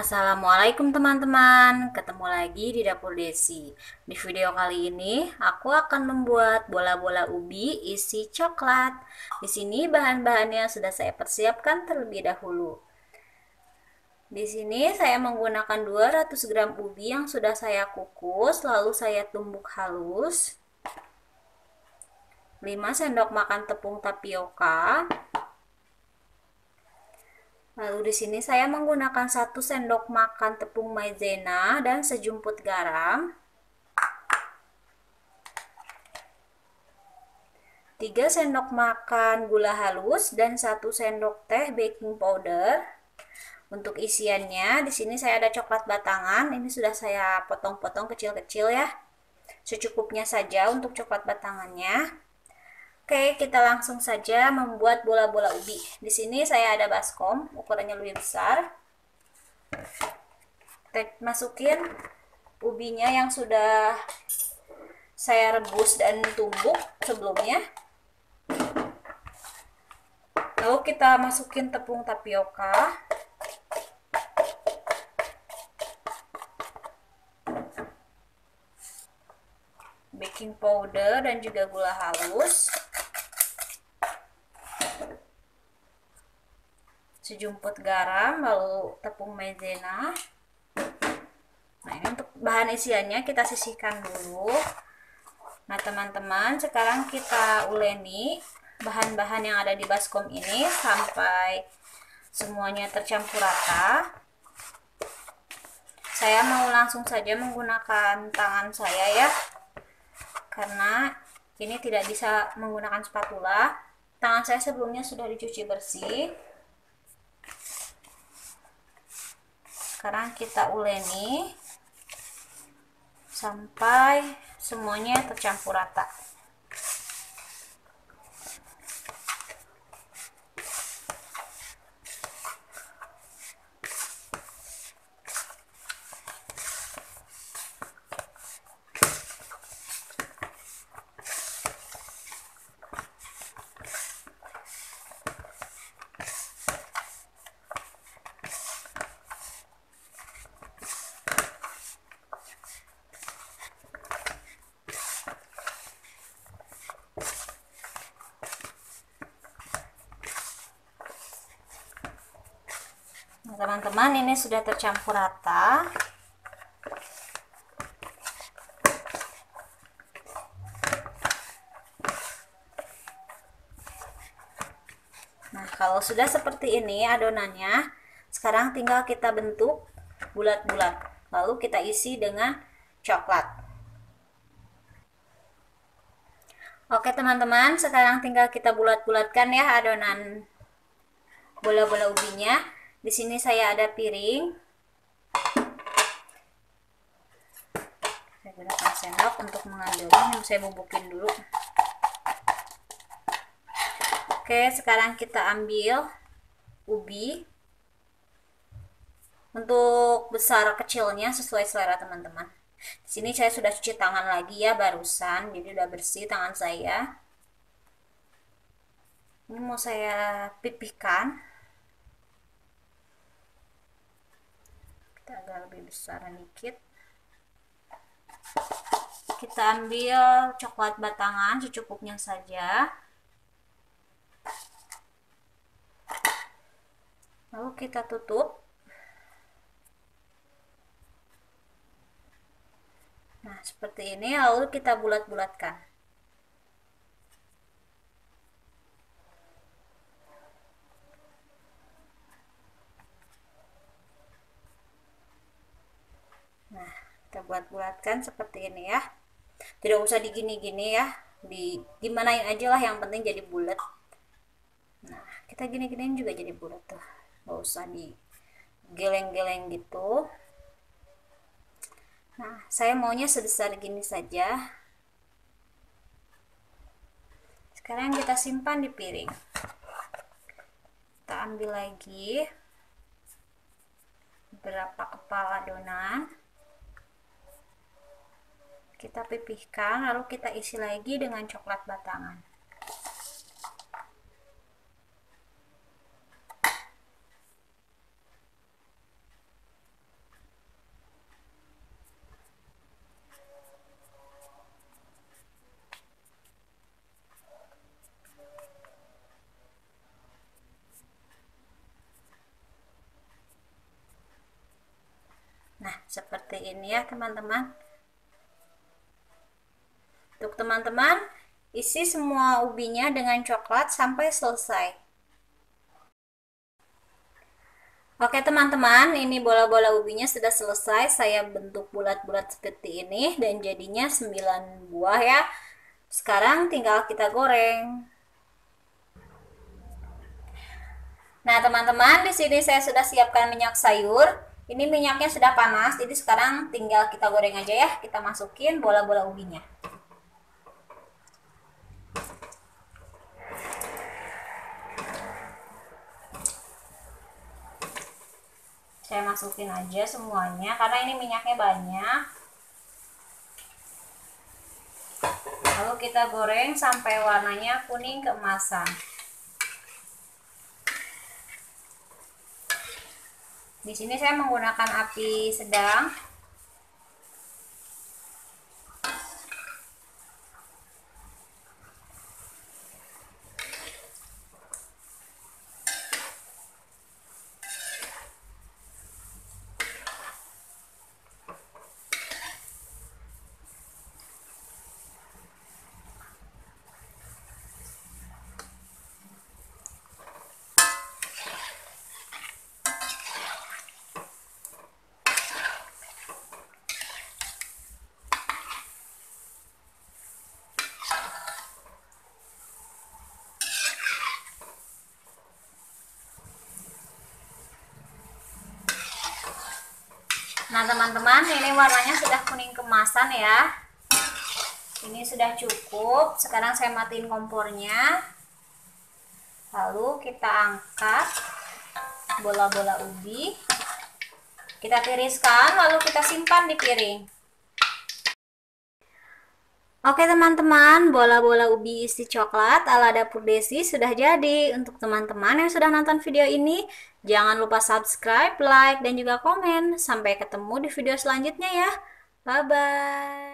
Assalamualaikum teman-teman, ketemu lagi di Dapur Desi. Di video kali ini, aku akan membuat bola-bola ubi isi coklat. Di sini bahan-bahannya sudah saya persiapkan terlebih dahulu. Di sini saya menggunakan 200 gram ubi yang sudah saya kukus, lalu saya tumbuk halus. 5 sendok makan tepung tapioka. Lalu di sini saya menggunakan 1 sendok makan tepung maizena dan sejumput garam. 3 sendok makan gula halus dan 1 sendok teh baking powder. Untuk isiannya, di sini saya ada coklat batangan. Ini sudah saya potong-potong kecil-kecil ya. Secukupnya saja untuk coklat batangannya. Oke, kita langsung saja membuat bola-bola ubi. Di sini saya ada baskom, ukurannya lebih besar. Kita masukin ubinya yang sudah saya rebus dan tumbuk sebelumnya. Lalu kita masukin tepung tapioka. Baking powder dan juga gula halus. Sejumput garam, lalu tepung maizena. Nah, ini untuk bahan isiannya kita sisihkan dulu. Nah, teman-teman, sekarang kita uleni bahan-bahan yang ada di baskom ini sampai semuanya tercampur rata. Saya mau langsung saja menggunakan tangan saya ya, karena ini tidak bisa menggunakan spatula. Tangan saya sebelumnya sudah dicuci bersih. Sekarang kita uleni sampai semuanya tercampur rata. Nah, teman-teman, ini sudah tercampur rata. Nah, kalau sudah seperti ini adonannya, sekarang tinggal kita bentuk bulat-bulat. Lalu kita isi dengan coklat. Oke teman-teman, sekarang tinggal kita bulat-bulatkan ya adonan bola-bola ubinya. Di sini saya ada piring. Saya gunakan sendok untuk mengadonnya. Saya bubukin dulu. Oke, sekarang kita ambil ubi. Untuk besar kecilnya sesuai selera teman-teman. Di sini saya sudah cuci tangan lagi ya barusan, jadi udah bersih tangan saya. Ini mau saya pipihkan. Kita agak lebih besar dikit. Kita ambil coklat batangan secukupnya saja. Lalu kita tutup. Nah, seperti ini, lalu kita bulat-bulatkan. Nah, kita bulat-bulatkan seperti ini ya. Tidak usah digini-gini ya. Gimanain aja lah, yang penting jadi bulat. Nah, kita gini-giniin juga jadi bulat tuh. Gak usah digeleng-geleng gitu. Nah, saya maunya sebesar gini saja. Sekarang kita simpan di piring. Kita ambil lagi beberapa kepala adonan. Kita pipihkan, lalu kita isi lagi dengan coklat batangan. Nah, seperti ini ya teman-teman. Untuk teman-teman, isi semua ubinya dengan coklat sampai selesai. Oke teman-teman, ini bola-bola ubinya sudah selesai. Saya bentuk bulat-bulat seperti ini dan jadinya 9 buah ya. Sekarang tinggal kita goreng. Nah, teman-teman, di sini saya sudah siapkan minyak sayur. Ini minyaknya sudah panas, jadi sekarang tinggal kita goreng aja ya. Kita masukin bola-bola ubinya. Saya masukin aja semuanya karena ini minyaknya banyak. Lalu kita goreng sampai warnanya kuning keemasan. Di sini saya menggunakan api sedang. Nah teman-teman, ini warnanya sudah kuning kemasan ya. Ini sudah cukup. Sekarang saya matiin kompornya. Lalu kita angkat bola-bola ubi. Kita tiriskan, lalu kita simpan di piring. Oke teman-teman, bola-bola ubi isi coklat ala Dapur Desi sudah jadi. Untuk teman-teman yang sudah nonton video ini, jangan lupa subscribe, like, dan juga komen. Sampai ketemu di video selanjutnya ya. Bye-bye.